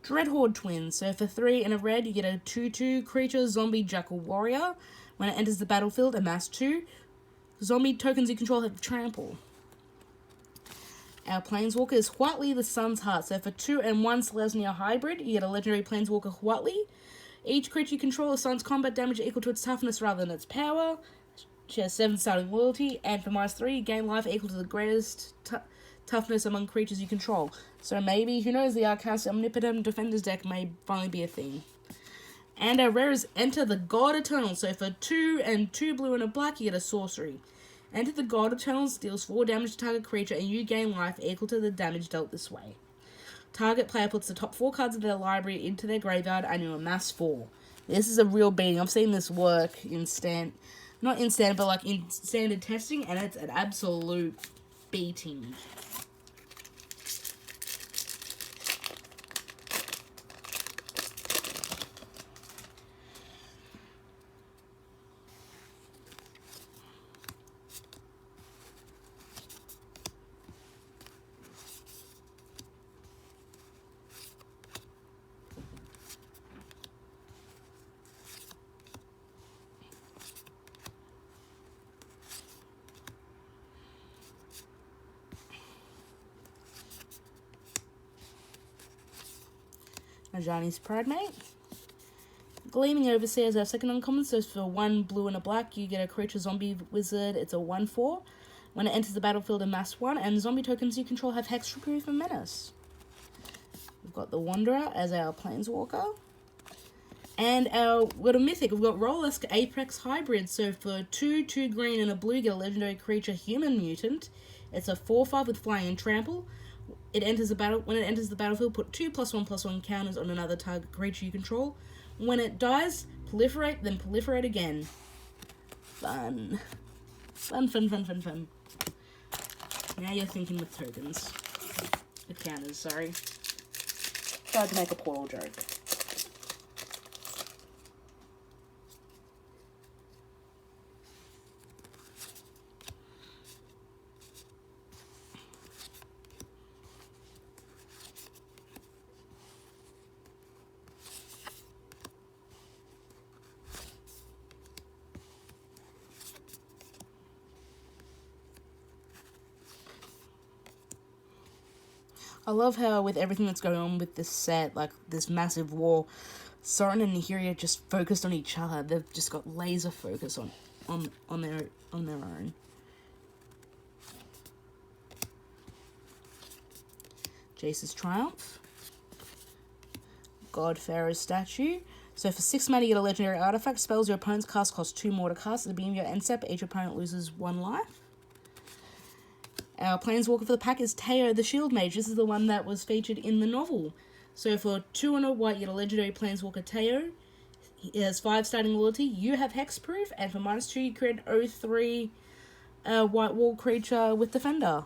Dreadhorde Twins, so for 3 and a red, you get a 2/2 creature, zombie, jackal, warrior. When it enters the battlefield, amass 2. Zombie tokens you control have trample. Our Planeswalker is Whiteley, the Sun's Heart. So for 2 and 1 Selesnya hybrid, you get a legendary Planeswalker Whiteley. Each creature you control assigns combat damage equal to its toughness rather than its power. She has 7 starting loyalty, and for -3, you gain life equal to the greatest toughness among creatures you control. So maybe, who knows, the Arcast Omnipotent Defenders deck may finally be a thing. And our rare is Enter the God Eternal. So for 2 and 2 blue and a black, you get a sorcery. Enter the God of Channels, deals 4 damage to target creature, and you gain life equal to the damage dealt this way. Target player puts the top 4 cards of their library into their graveyard, and you amass 4. This is a real beating. I've seen this work not in standard, but like in standard testing, and it's an absolute beating. Ajani's Pridemate. Gleaming Overseer is our second uncommon, so for 1 blue and a black, you get a creature zombie wizard. It's a 1/4. When it enters the battlefield, amass 1, and zombie tokens you control have hexproof and menace. We've got the Wanderer as our Planeswalker. And we've got a mythic. We've got Rollusk Apex Hybrid. So for 2 green and a blue, get a legendary creature, Human Mutant. It's a 4/5 with flying and trample. When it enters the battlefield, put 2+1/+1 counters on another target creature you control. When it dies, proliferate, then proliferate again. Fun. Fun. Now you're thinking with tokens. With counters, sorry. Tried to make a portal joke. I love how with everything that's going on with this set, like this massive war, Sorin and Nihiri are just focused on each other. They've just got laser focus on their own. Jace's Triumph. God Pharaoh's Statue. So for 6 mana, you get a legendary artifact. Spells your opponent's cast cost 2 more to cast. At the beginning of your end step, each opponent loses 1 life. Our Planeswalker for the pack is Teo the Shield Mage. This is the one that was featured in the novel. So for 2 and a white, you get a legendary Planeswalker Teo. He has 5 starting loyalty. You have hexproof, and for -2, you create an 0/3 white wall creature with Defender.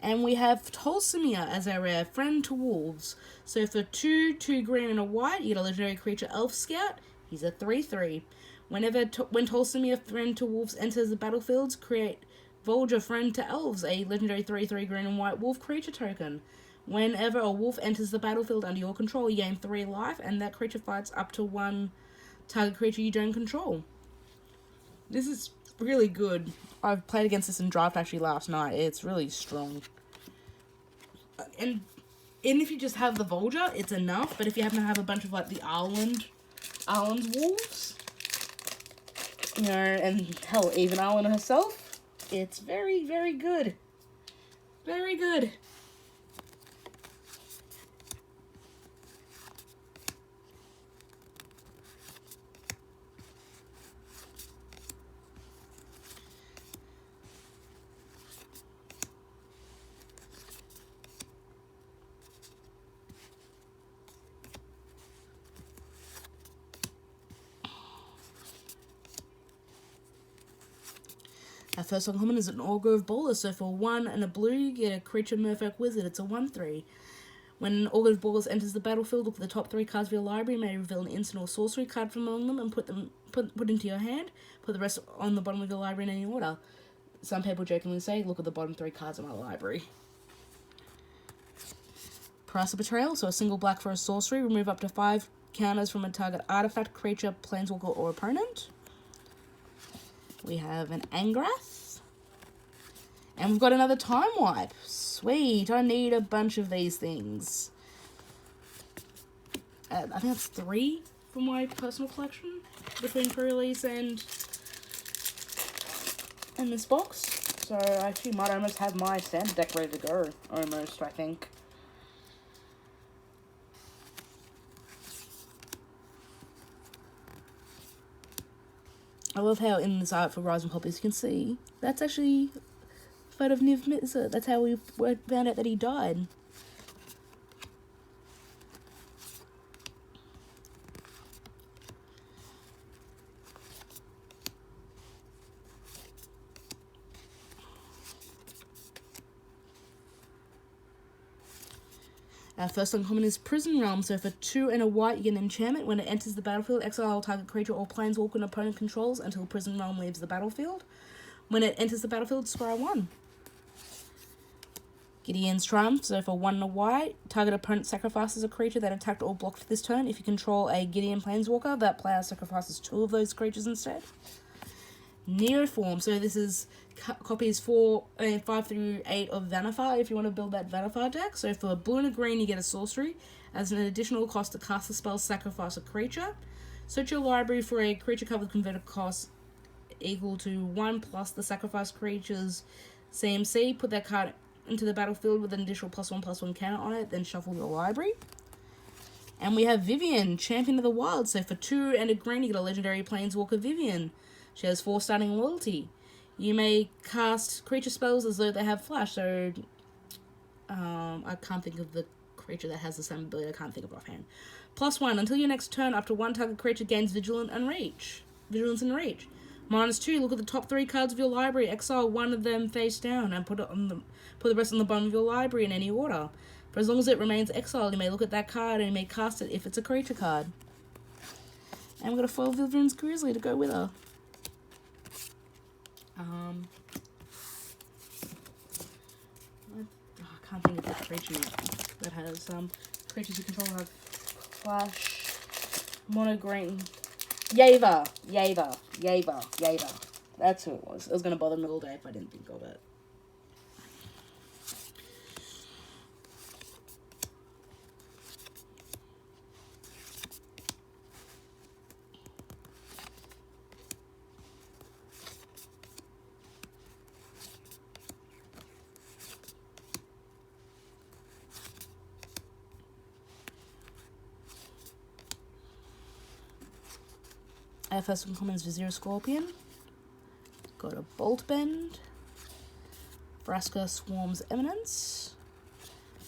And we have Tolsimir as our rare Friend to Wolves. So for 2 green and a white, you get a legendary creature Elf Scout. He's a 3/3. When Tolsimir Friend to Wolves enters the battlefield, create Volger Friend to Elves, a legendary 3/3 green and white wolf creature token. Whenever a wolf enters the battlefield under your control, you gain 3 life, and that creature fights up to 1 target creature you don't control. This is really good. I've played against this in draft actually last night. It's really strong. And if you just have the Volger, it's enough. But if you happen to have a bunch of like the Arlen's wolves, and hell, even Arlen herself, it's very, very good. Very good. Our first uncommon is an Augur of Ballers, so for 1 and a blue, you get a creature Merfolk Wizard. It's a 1/3. When an Augur of Ballers enters the battlefield, look at the top 3 cards of your library, you may reveal an instant or sorcery card from among them and put into your hand. Put the rest on the bottom of your library in any order. Some people jokingly say, look at the bottom 3 cards of my library. Price of Betrayal, so a single black for a sorcery. Remove up to 5 counters from a target artifact, creature, planeswalker, or opponent. We have an Angrath. And we've got another Time Wipe. Sweet. I need a bunch of these things. I think that's 3 for my personal collection between pre-release and this box. So I actually might almost have my standard deck ready to go. Almost, I think. I love how in this art for Rise and Poppies you can see that's actually a photo of Niv Mizzet. That's how we found out that he died. Our first uncommon is Prison Realm. So for 2 and a white, you get an enchantment. When it enters the battlefield, exile target creature or planeswalker an opponent controls until Prison Realm leaves the battlefield. When it enters the battlefield, scry 1. Gideon's Triumph. So for 1 and a white, target opponent sacrifices a creature that attacked or blocked this turn. If you control a Gideon planeswalker, that player sacrifices 2 of those creatures instead. Neoform. So this is copies 5 through 8 of Vanifar if you want to build that Vanifar deck. So for blue and a green, you get a sorcery. As an additional cost to cast the spell, sacrifice a creature. Search your library for a creature card with converted cost equal to 1 plus the sacrifice creature's CMC. Put that card into the battlefield with an additional +1/+1 counter on it, then shuffle your library. And we have Vivian, Champion of the Wild. So for 2 and a green, you get a legendary Planeswalker Vivian. She has 4 starting loyalty. You may cast creature spells as though they have flash. So, I can't think of the creature that has the same ability. I can't think of offhand. +1. Until your next turn, up to 1 target creature gains Vigilance and Reach. -2. Look at the top 3 cards of your library. Exile 1 of them face down and put the rest on the bottom of your library in any order. For as long as it remains exiled, you may look at that card and you may cast it if it's a creature card. And we've got a foil Vivian's Grizzly to go with her. I can't think of the creature that has creatures you control have flash, mono green. Yaeva. That's who it was. It was going to bother me all day if I didn't think of it. Our first uncommon is Vizier Scorpion. Got a Bolt Bend. Vraska Swarm's Eminence.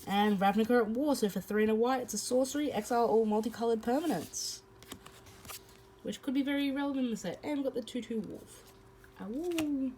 And Ravnica at War. So for 3 and a white, it's a sorcery. Exile all multicolored permanents. Which could be very relevant in the set. And we've got the 2/2 Wolf. Awoo.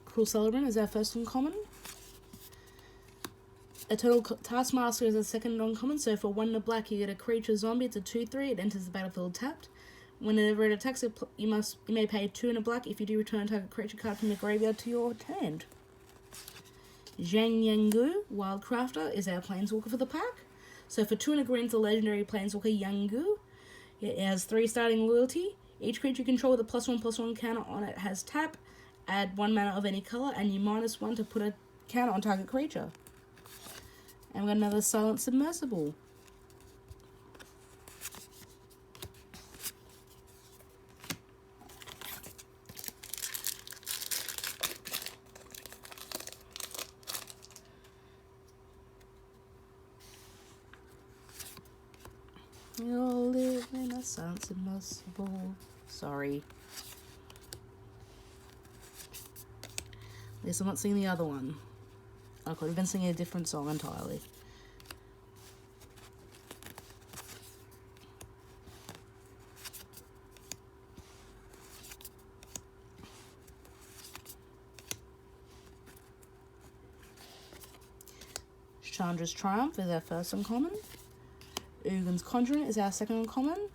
Cruel Celebrant is our first uncommon. Eternal Taskmaster is our second uncommon. So for 1 and a black, you get a creature zombie. It's a 2/3. It enters the battlefield tapped. Whenever it attacks, you may pay 2 and a black. If you do, return a target creature card from the graveyard to your hand. Zhang Yangu, Wildcrafter, is our Planeswalker for the pack. So for 2 and a green, it's a legendary Planeswalker Yangu. It has 3 starting loyalty. Each creature you control with a +1/+1 counter on it has tap. Add 1 mana of any color, and you -1 to put a counter on target creature. And we've got another Silent Submersible. You'll live in a Silent Submersible. Sorry. At least I'm not singing the other one. I could have been singing a different song entirely. Chandra's Triumph is our first uncommon. Ugin's Conjurant is our second uncommon.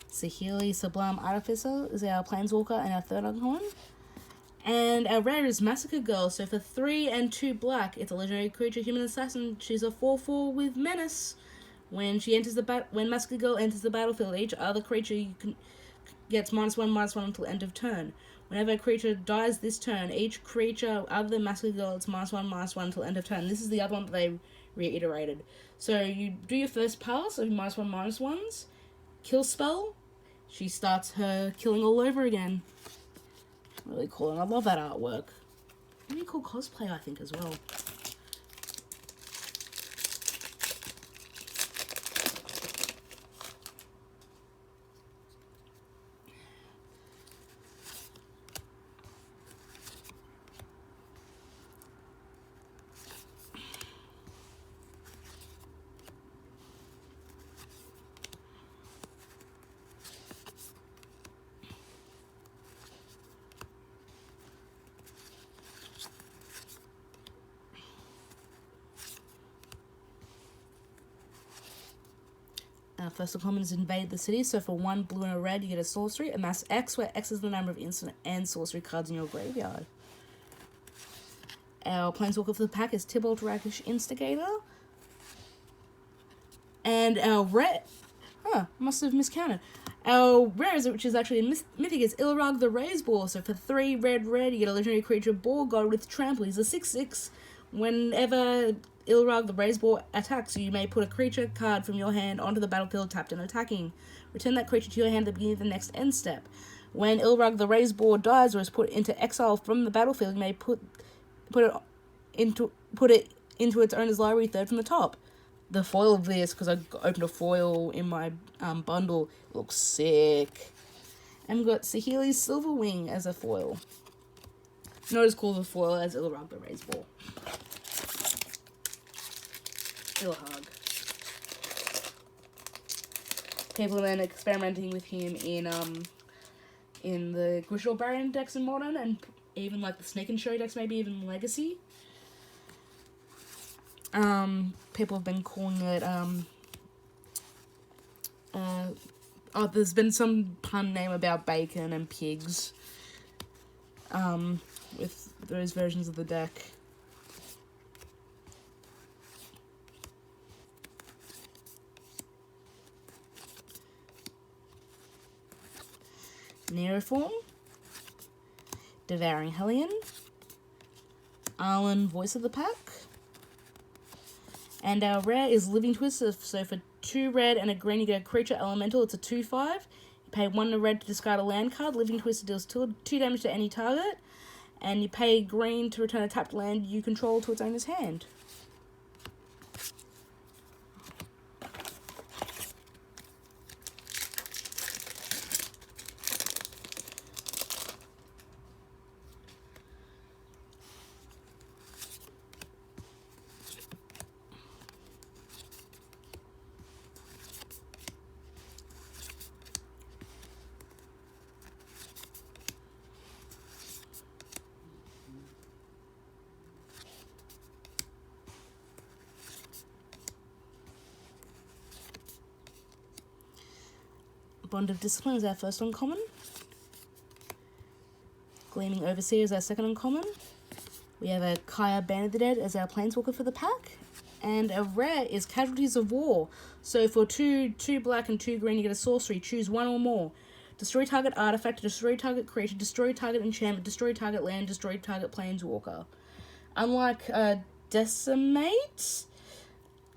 Sahili Sublime Artificer is our Planeswalker and our third uncommon. And our rare is Massacre Girl. So for 3 and 2 black, it's a legendary creature, human assassin. She's a 4/4 with menace. When Massacre Girl enters the battlefield, each other creature gets -1/-1 until end of turn. Whenever a creature dies this turn, each creature other than Massacre Girl gets -1/-1 until end of turn. This is the other one that they reiterated. So you do your first pass of -1/-1s, kill spell, she starts her killing all over again. Really cool, and I love that artwork. Really cool cosplay, I think, as well. First uncommon is invade the city. So for 1 blue and a red, you get a sorcery. Amass X, where X is the number of instant and sorcery cards in your graveyard. Our Planeswalker for the pack is Tibalt Rakish Instigator. And our red... must have miscounted. Our rare, which is actually mythic, is Ilrog the Razeboar. So for 3 red, you get a legendary creature, Boar God with Trample. He's a 6/6. Whenever Ilrog the Razeboar attacks, you may put a creature card from your hand onto the battlefield tapped and attacking. Return that creature to your hand at the beginning of the next end step. When Ilrog the Razeboar dies or is put into exile from the battlefield, you may put it into its owner's library third from the top. The foil of this, because I opened a foil in my bundle, looks sick. And we've got Sahili's Silverwing as a foil. Not as cool of a foil as Ilrog the Razeboar. Ilhag. People have been experimenting with him in the Grishol Baron decks in Modern, and even like the Snake and Show decks, maybe even Legacy. People have been calling it there's been some pun name about bacon and pigs with those versions of the deck. Neoform, Devouring Hellion, Arlen Voice of the Pack, and our rare is Living Twister. So for 2 red and a green, you get a creature elemental. It's a 2/5. You pay 1 red to discard a land card. Living Twister deals 2 damage to any target, and you pay green to return a tapped land you control to its owner's hand. Bond of Discipline is our first uncommon. Gleaming Overseer is our second uncommon. We have a Kaya Band of the Dead as our Planeswalker for the pack. And our rare is Casualties of War. So for 2 black and 2 green, you get a sorcery. Choose 1 or more. Destroy target artifact, destroy target creature, destroy target enchantment, destroy target land, destroy target Planeswalker. Unlike Decimate,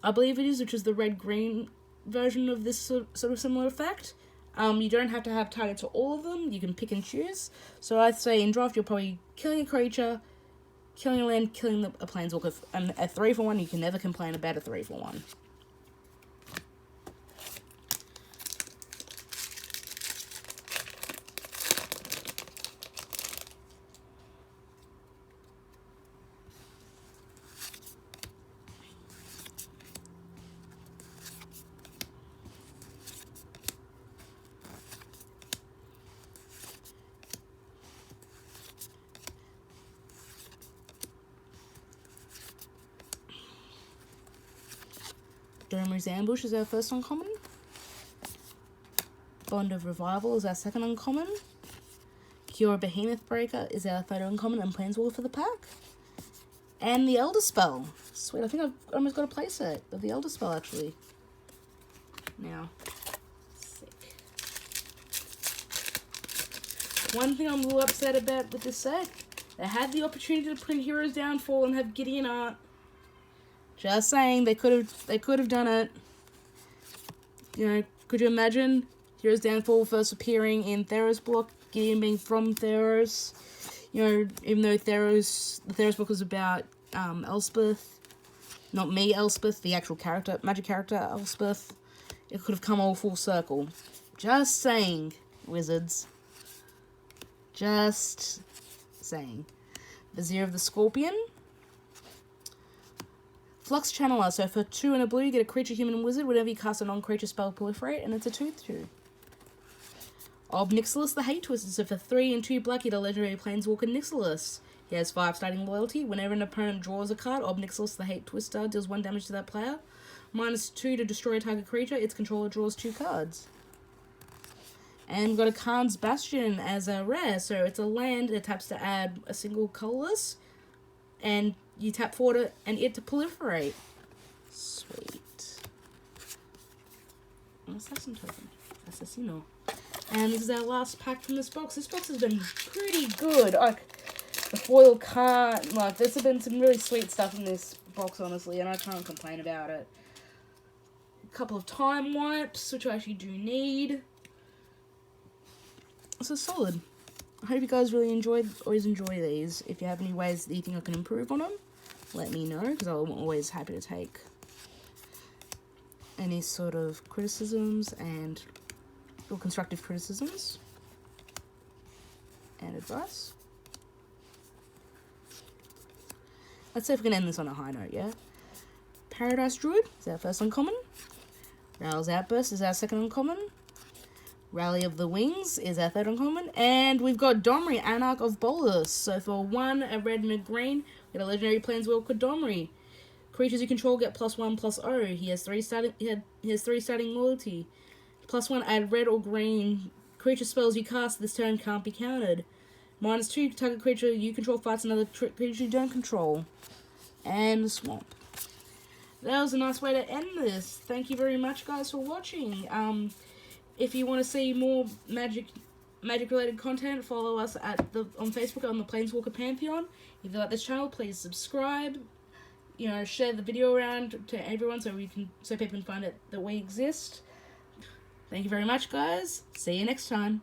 I believe it is, which is the red-green version of this sort of similar effect, you don't have to have targets for all of them. You can pick and choose. So I'd say in draft, you're probably killing a creature, killing a land, killing a Planeswalker. And a 3-for-1, you can never complain about a 3-for-1. Domer's Ambush is our first uncommon. Bond of Revival is our second uncommon. Cure Behemoth Breaker is our third uncommon and Planeswalker for the pack. And the Elder Spell. Sweet, I think I've almost got a playset of the Elder Spell, actually. now. Sick. One thing I'm a little upset about with this set, they had the opportunity to print Heroes Downfall and have Gideon art. Just saying, they could have done it. You know, could you imagine Heroes Downfall first appearing in Theros block, Gideon being from Theros? You know, even though the Theros book was about Elspeth, not me Elspeth, the actual character, magic character Elspeth, it could have come all full circle. Just saying, Wizards. Just saying. Vizier of the Scorpion. Flux Channeler, so for 2 and a blue, you get a creature, human, and wizard. Whenever you cast a non-creature spell, proliferate, and it's a 2/2. Ob Nixilis the Hate Twister, so for 3 and 2 black, you get a legendary Planeswalker Nixilis. He has 5 starting loyalty. Whenever an opponent draws a card, Ob Nixilis the Hate Twister deals 1 damage to that player. -2 to destroy a target creature. Its controller draws 2 cards. And we've got a Khan's Bastion as a rare, so it's a land that taps to add a single colorless, and you tap forward it and it to proliferate. Sweet. Assassin token. Assassino. And this is our last pack from this box. This box has been pretty good. Like, the foil card, like, there's been some really sweet stuff in this box, honestly, and I can't complain about it. A couple of time wipes, which I actually do need. So solid. I hope you guys really always enjoy these. If you have any ways that you think I can improve on them, let me know, because I'm always happy to take any sort of criticisms or constructive criticisms and advice. Let's see if we can end this on a high note, yeah? Paradise Druid is our first uncommon. Raoul's Outburst is our second uncommon. Rally of the Wings is our third uncommon. And we've got Domri, Anarch of Bolas. So for 1, a red and a green, we get a legendary Planeswalker Domri. Creatures you control get +1/+0. He has 3 starting loyalty. +1, add red or green. Creature spells you cast this turn can't be countered. -2, target creature you control fights another creature you don't control. And Swamp. That was a nice way to end this. Thank you very much, guys, for watching. If you want to see more magic related content, follow us on Facebook on the Planeswalker Pantheon. If you like this channel, please subscribe. You know, share the video around to everyone so people can find it that we exist. Thank you very much, guys. See you next time.